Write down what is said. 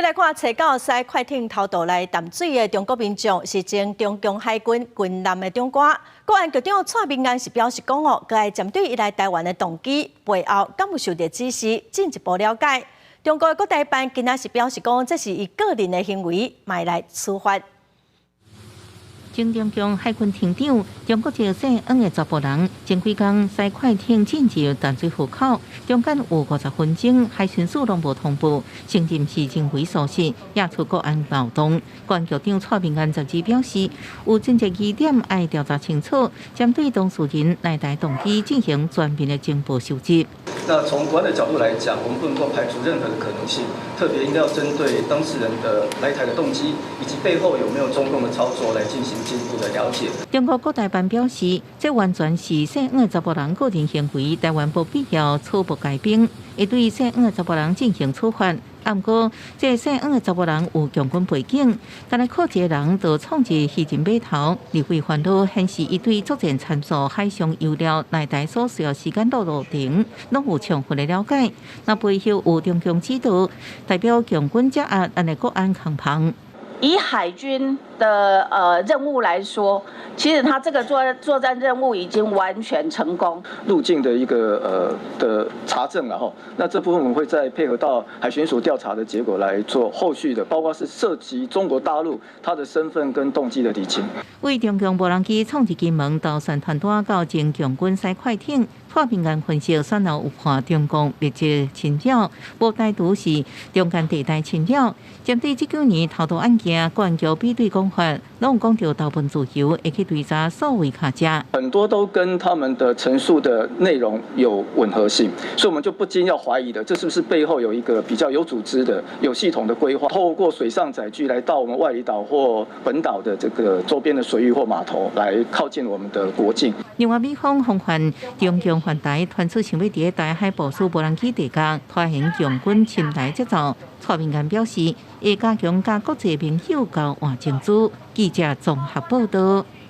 要来看找到驶快艇偷渡来淡水的中国民众，是前中共海军军舰的长官。国安局长蔡明安是表示讲哦，佮爱针对伊来台湾的动机背后敢有受到指示，进一步了解。中国的国台办今仔是表示讲，这是伊个人的行为，卖来处罚。前中共海军艇长、中国籍姓翁的查甫人，前几天驶快艇进入淡水河口，中间有50分钟，海巡署拢无通报，承认是人为疏失，惹出国安漏洞。国安局长蔡明安昨日表示，有真正疑点爱调查清楚，针对当事人来台动机进行全面的情报收集。那从国安的角度来讲，我们不能够排除任何的可能性，特别应该要针对当事人的来台的动机，以及背后有没有中共的操作来进行进一步的了解。中国国台办表示，这完全是姓翁的查甫人个人行为，台湾无必要粗暴改编，会对姓翁的查甫人进行处罚。不过，这姓翁的查甫人有强军背景，但来靠一个人就创一虚情码头，立会烦恼显示伊对作战参数海上油料来台所需要时间路程，拢有充分的了解。那背后有中共指导，代表强军加压咱的国安抗衡。以海军的任务来说，其实他这个作战任务已经完全成功。路径的一个的查证然后，那这部分我们会再配合到海巡署调查的结果来做后续的，包括是涉及中国大陆他的身份跟动机的厘清。为中共无人机创一金门导船团队到前强军驶快艇。蔡明安分析，选后有判中共密集侵扰，无歹独是中间地带侵扰。针对这9年偷渡案件，国安局比对讲法，拢有讲到投奔自由，会去追查所谓卡价。很多都跟他们的陈述的内容有吻合性，所以我们就不禁要怀疑的，这是不是背后有一个比较有组织的、有系统的规划，透过水上载具来到我们外里岛或本岛的这个周边的水域或码头，来靠近我们的国境。另外，美方防范中共反台传出想要伫台海部署无人机地架，拖行强军侵台节奏。蔡明安表示，会加强甲国际盟友交换情资。记者综合报道。